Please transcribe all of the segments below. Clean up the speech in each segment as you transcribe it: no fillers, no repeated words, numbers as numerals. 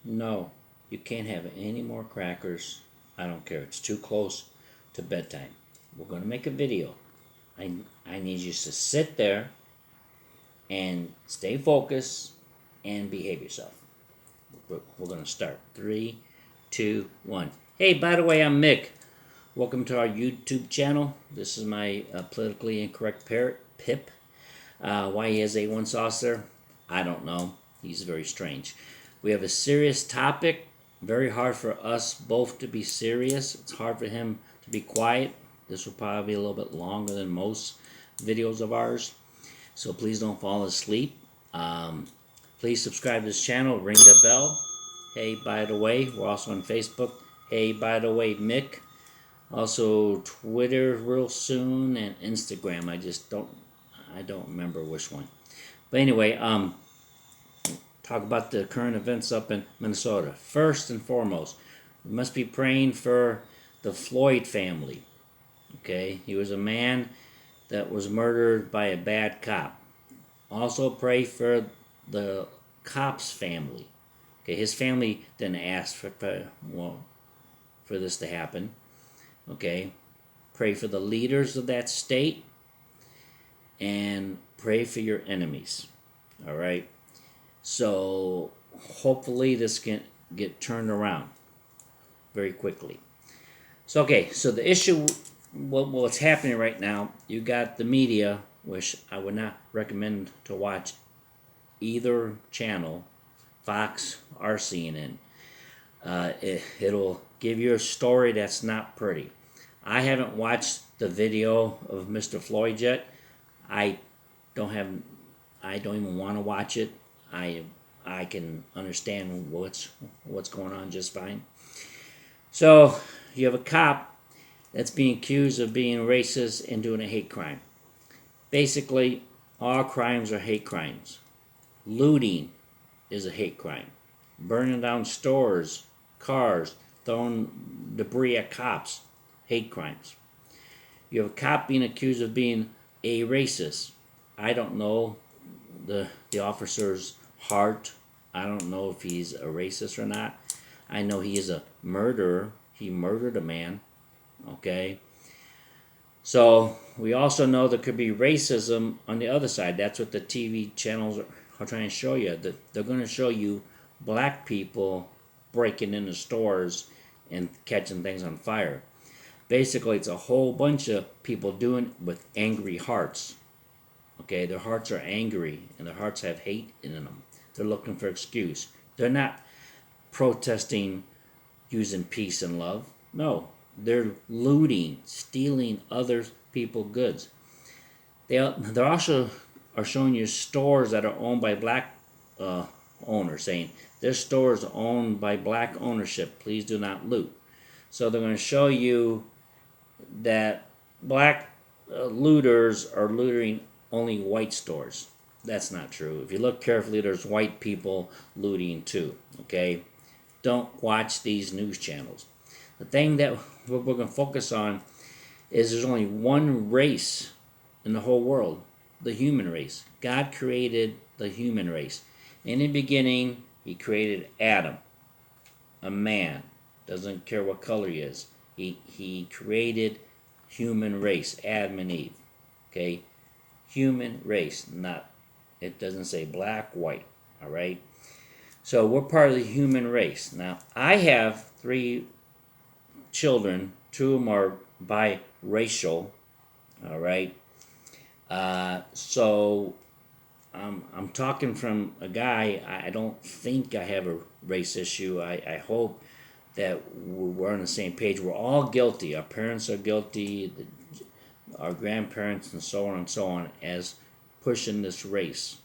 No, you can't have any more crackers. I don't care. It's too close to bedtime. We're going to make a video. I need you to sit there and stay focused and behave yourself. We're going to start. 3, 2, 1. Hey, by the way, I'm Mick. Welcome to our YouTube channel. This is my politically incorrect parrot, Pip. Why he has A1 sauce there, I don't know. He's very strange. We have a serious topic. Very hard for us both to be serious. It's hard for him to be quiet. This will probably be a little bit longer than most videos of ours. So please don't fall asleep. Please subscribe to this channel. Ring the bell. Hey, by the way, we're also on Facebook. Hey, by the way, Mick. Also Twitter real soon and Instagram. I don't remember which one. But anyway, talk about the current events up in Minnesota. First and foremost, we must be praying for the Floyd family. Okay, he was a man that was murdered by a bad cop. Also pray for the cop's family. Okay, his family didn't ask for this to happen. Okay, pray for the leaders of that state and pray for your enemies. All right, so hopefully this can get turned around very quickly. So the issue, what's happening right now, you got the media, which I would not recommend to watch either channel, Fox or CNN. It'll give you a story that's not pretty. I haven't watched the video of Mr. Floyd yet. I don't even want to watch it. I can understand what's going on just fine. So you have a cop that's being accused of being racist and doing a hate crime. Basically, all crimes are hate crimes. Looting is a hate crime. Burning down stores, cars, throwing debris at cops, hate crimes. You have a cop being accused of being a racist. I don't know the officer's heart. I don't know if he's a racist or not. I know he is a murderer. He murdered a man. Okay. So we also know there could be racism on the other side. That's what the TV channels are trying to show you. They're going to show you black people breaking into stores and catching things on fire. Basically, it's a whole bunch of people doing it with angry hearts. Okay, their hearts are angry and their hearts have hate in them. They're looking for excuse. They're not protesting using peace and love. No, they're looting, stealing other people's goods. They also are showing you stores that are owned by black owners, saying this store is owned by black ownership. Please do not loot. So they're going to show you that black looters are looting only white stores. That's not true. If you look carefully, there's white people looting too. Okay, don't watch these news channels. The thing that we're going to focus on is there's only one race in the whole world, the human race. God created the human race. In the beginning, he created Adam, a man. Doesn't care what color he is. He created human race, Adam and Eve. Okay, human race. Not. It doesn't say black, white. All right. So we're part of the human race. Now I have 3 children. 2 of them are biracial. All right. So I'm talking from a guy. I don't think I have a race issue. I hope that we're on the same page. We're all guilty. Our parents are guilty, our grandparents, and so on, as pushing this race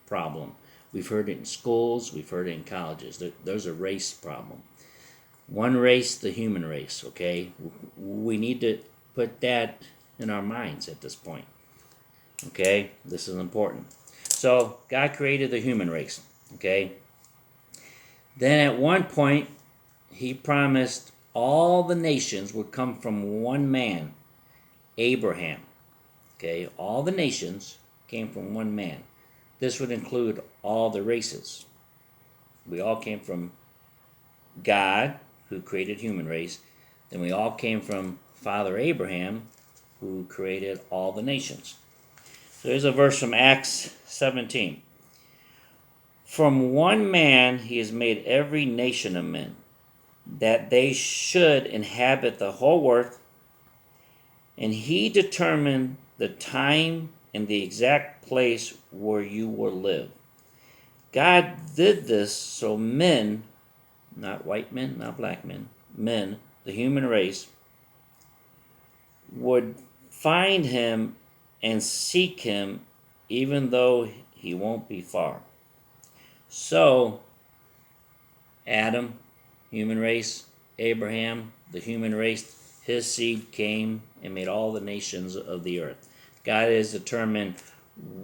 problem. We've heard it in schools. We've heard it in colleges. There's a race problem. One race, the human race, okay? We need to put that in our minds at this point. Okay? This is important. So, God created the human race, okay? Then at one point, he promised all the nations would come from one man, Abraham. Okay? All the nations came from one man. This would include all the races. We all came from God, who created human race. Then we all came from Father Abraham, who created all the nations. So here's a verse from Acts 17. From one man he has made every nation of men, that they should inhabit the whole earth, and he determined the time and the exact place where you will live. God did this so men, not white men, not black men, men, the human race, would find him and seek him even though he won't be far. So, Adam, human race, Abraham, the human race, his seed came and made all the nations of the earth. God has determined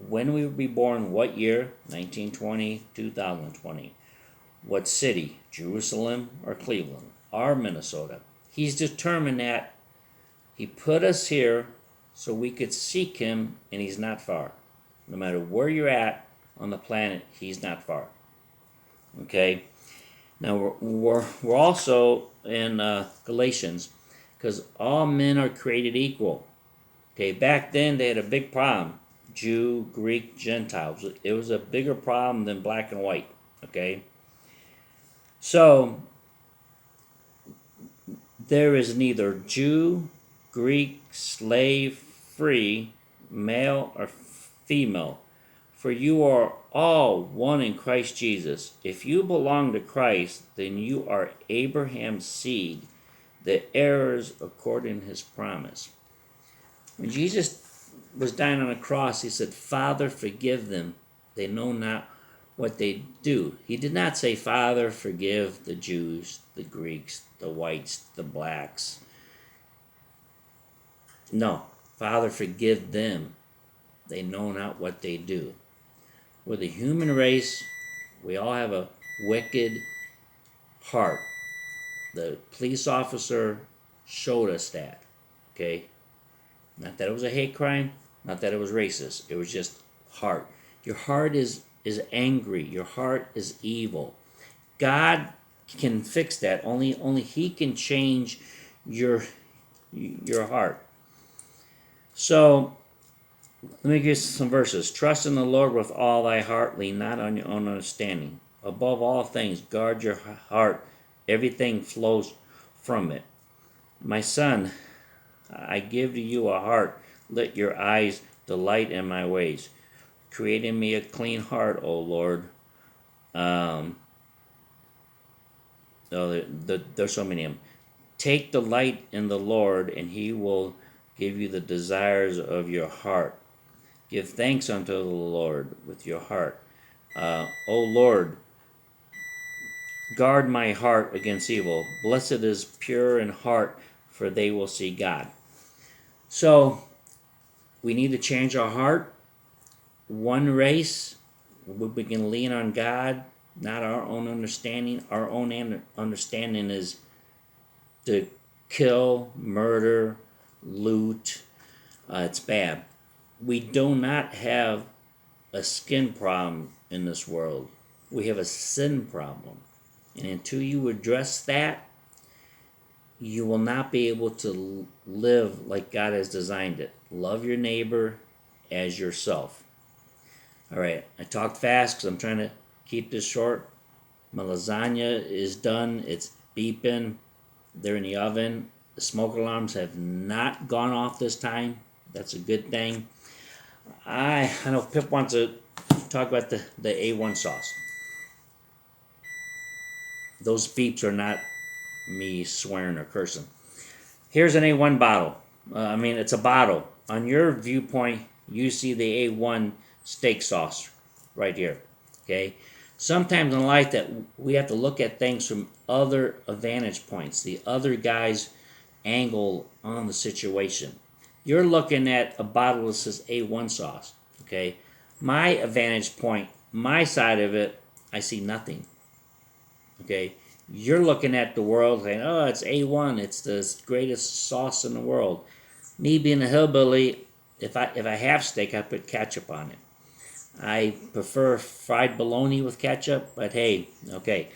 when we will be born, what year, 1920, 2020. What city, Jerusalem or Cleveland, or Minnesota. He's determined that. He put us here so we could seek him, and he's not far. No matter where you're at on the planet, he's not far. Okay? Now we're also in Galatians, because all men are created equal. Okay, back then they had a big problem. Jew, Greek, Gentiles. It was a bigger problem than black and white. Okay? So, there is neither Jew, Greek, slave, free, male, or female, for you are all one in Christ Jesus. If you belong to Christ, then you are Abraham's seed, the heirs according to his promise. When Jesus was dying on a cross, he said, Father, forgive them. They know not what they do. He did not say, Father, forgive the Jews, the Greeks, the whites, the blacks. No, Father, forgive them. They know not what they do. We're the human race. We all have a wicked heart. The police officer showed us that. Okay? Not that it was a hate crime, not that it was racist. It was just heart. Your heart is angry. Your heart is evil. God can fix that. Only he can change your heart. So, let me give you some verses. Trust in the Lord with all thy heart, lean not on your own understanding. Above all things, guard your heart. Everything flows from it. My son, I give to you a heart. Let your eyes delight in my ways. Create in me a clean heart, O Lord. There's so many of them. Take delight in the Lord, and he will give you the desires of your heart. Give thanks unto the Lord with your heart. O Lord, guard my heart against evil. Blessed is pure in heart, for they will see God. So, we need to change our heart. One race, we can lean on God, not our own understanding. Our own understanding is to kill, murder, loot. It's bad. We do not have a skin problem in this world. We have a sin problem. And until you address that, you will not be able to live like God has designed it. Love your neighbor as yourself. All right, I talked fast because I'm trying to keep this short. My lasagna is done. It's beeping. They're in the oven. The smoke alarms have not gone off this time. That's a good thing. I know Pip wants to talk about the A1 sauce. Those beeps are not me swearing or cursing. Here's an A1 bottle. It's a bottle. On your viewpoint, you see the A1 steak sauce right here. Okay? Sometimes in life that we have to look at things from other vantage points, the other guy's angle on the situation. You're looking at a bottle that says A1 sauce. Okay? My vantage point, my side of it, I see nothing. Okay? You're looking at the world saying, oh, it's A1, it's the greatest sauce in the world. Me being a hillbilly, if I have steak, I put ketchup on it. I prefer fried bologna with ketchup, but hey, okay.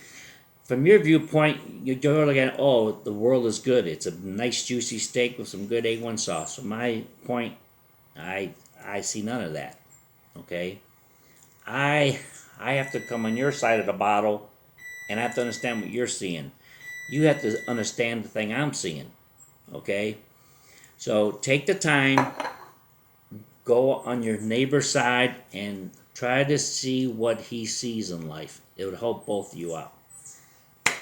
from your viewpoint, you're looking at, oh, the world is good. It's a nice juicy steak with some good A1 sauce. From my point, I I see none of that. Okay, I I have to come on your side of the bottle, and I have to understand what you're seeing. You have to understand the thing I'm seeing. Okay, so take the time, go on your neighbor's side, and try to see what he sees in life. It would help both of you out.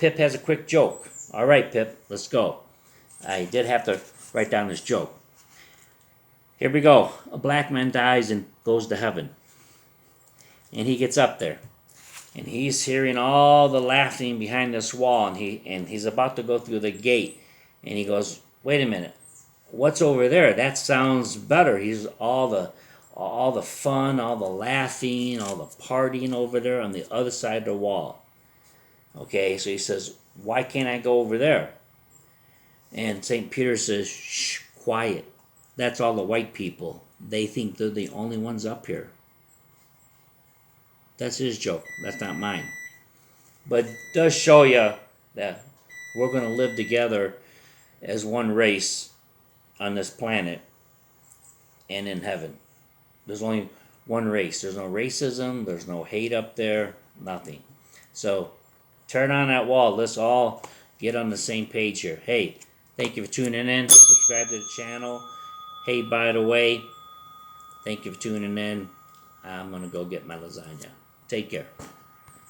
Pip has a quick joke. All right, Pip, let's go. I did have to write down this joke. Here we go. A black man dies and goes to heaven. And he gets up there. And he's hearing all the laughing behind this wall. And he's about to go through the gate. And he goes, wait a minute. What's over there? That sounds better. He's all the fun, all the laughing, all the partying over there on the other side of the wall. Okay, so he says, why can't I go over there? And St. Peter says, shh, quiet. That's all the white people. They think they're the only ones up here. That's his joke. That's not mine. But it does show you that we're going to live together as one race on this planet and in heaven. There's only one race. There's no racism. There's no hate up there. Nothing. So turn on that wall. Let's all get on the same page here. Hey, thank you for tuning in. Subscribe to the channel. Hey, by the way, thank you for tuning in. I'm going to go get my lasagna. Take care.